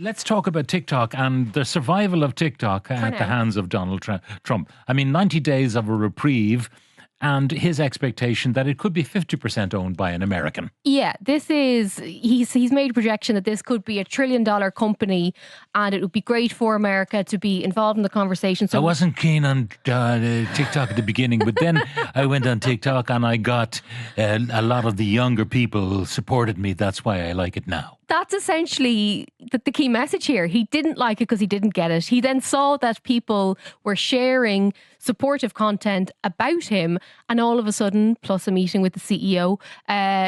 Let's talk about TikTok and the survival of TikTok at the hands of Donald Trump. I mean, 90 days of a reprieve and his expectation that it could be 50% owned by an American. Yeah, he's made a projection that this could be $1 trillion company and it would be great for America to be involved in the conversation. So I wasn't keen on TikTok at the beginning, but then I went on TikTok and I got a lot of the younger people supported me. That's why I like it now. That's essentially the key message here. He didn't like it because he didn't get it. He then saw that people were sharing supportive content about him, and all of a sudden, plus a meeting with the CEO,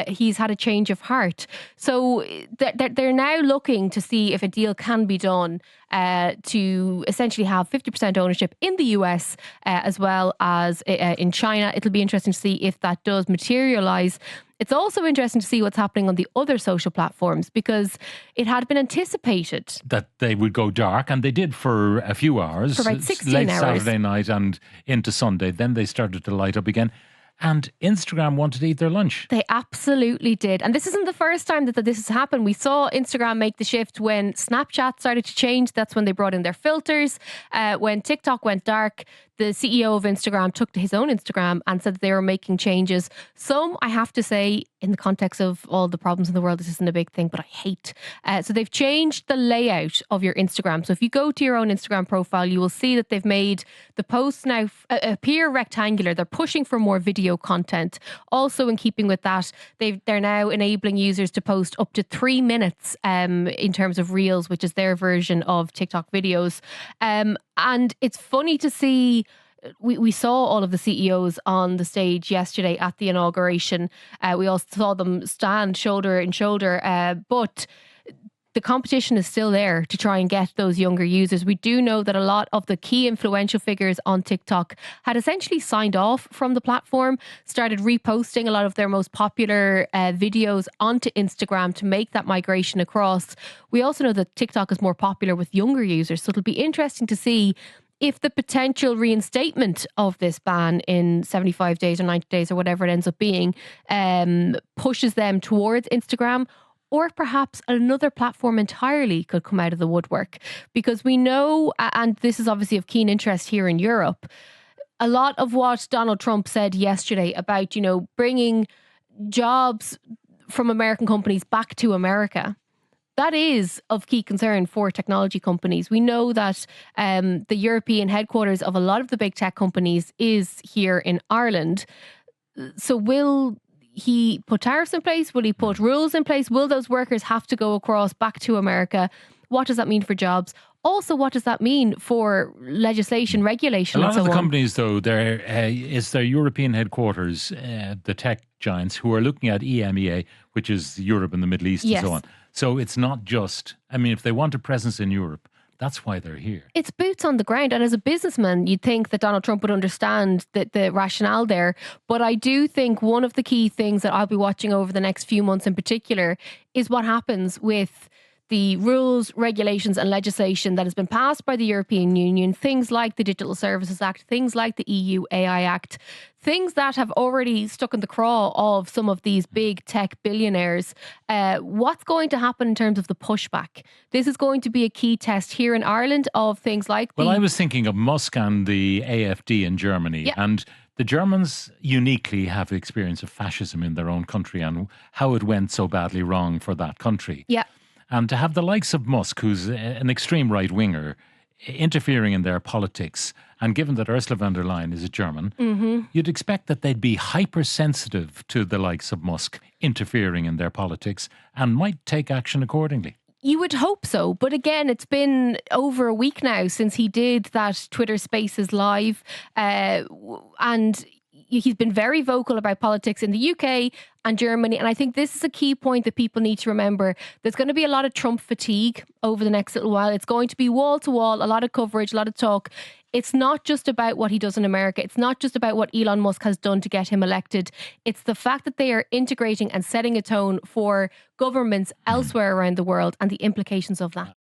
he's had a change of heart. So they're now looking to see if a deal can be done to essentially have 50% ownership in the US as well as in China. It'll be interesting to see if that does materialize. It's also interesting to see what's happening on the other social platforms, because it had been anticipated that they would go dark, and they did for a few hours. For about 16 late hours. Saturday night and into Sunday. Then they started to light up again. And Instagram wanted to eat their lunch. They absolutely did. And this isn't the first time that this has happened. We saw Instagram make the shift when Snapchat started to change. That's when they brought in their filters. When TikTok went dark, the CEO of Instagram took to his own Instagram and said that they were making changes. Some, I have to say, in the context of all the problems in the world, this isn't a big thing, but I hate. So they've changed the layout of your Instagram. So if you go to your own Instagram profile, you will see that they've made the posts now appear rectangular. They're pushing for more video content. Also, in keeping with that, they're now enabling users to post up to 3 minutes in terms of Reels, which is their version of TikTok videos. And it's funny to see. We saw all of the CEOs on the stage yesterday at the inauguration. We also saw them stand shoulder in shoulder, but the competition is still there to try and get those younger users. We do know that a lot of the key influential figures on TikTok had essentially signed off from the platform, started reposting a lot of their most popular videos onto Instagram to make that migration across. We also know that TikTok is more popular with younger users, so it'll be interesting to see if the potential reinstatement of this ban in 75 days or 90 days or whatever it ends up being pushes them towards Instagram, or perhaps another platform entirely could come out of the woodwork. Because we know, and this is obviously of keen interest here in Europe, a lot of what Donald Trump said yesterday about, bringing jobs from American companies back to America, that is of key concern for technology companies. We know that the European headquarters of a lot of the big tech companies is here in Ireland. So will he put tariffs in place? Will he put rules in place? Will those workers have to go across back to America? What does that mean for jobs? Also, what does that mean for legislation, regulation? A lot of the companies, though, there is their European headquarters, the tech giants, who are looking at EMEA, which is Europe and the Middle East and so on. So it's not just, if they want a presence in Europe, that's why they're here. It's boots on the ground. And as a businessman, you'd think that Donald Trump would understand the rationale there. But I do think one of the key things that I'll be watching over the next few months in particular is what happens with the rules, regulations and legislation that has been passed by the European Union, things like the Digital Services Act, things like the EU AI Act, things that have already stuck in the craw of some of these big tech billionaires. What's going to happen in terms of the pushback? This is going to be a key test here in Ireland of things like Well, I was thinking of Musk and the AfD in Germany. Yeah. And the Germans uniquely have experience of fascism in their own country and how it went so badly wrong for that country. Yeah. And to have the likes of Musk, who's an extreme right-winger, interfering in their politics, and given that Ursula von der Leyen is a German, you'd expect that they'd be hypersensitive to the likes of Musk interfering in their politics and might take action accordingly. You would hope so. But again, it's been over a week now since he did that Twitter Spaces live. And he's been very vocal about politics in the UK and Germany. And I think this is a key point that people need to remember. There's going to be a lot of Trump fatigue over the next little while. It's going to be wall to wall, a lot of coverage, a lot of talk. It's not just about what he does in America. It's not just about what Elon Musk has done to get him elected. It's the fact that they are integrating and setting a tone for governments elsewhere around the world and the implications of that.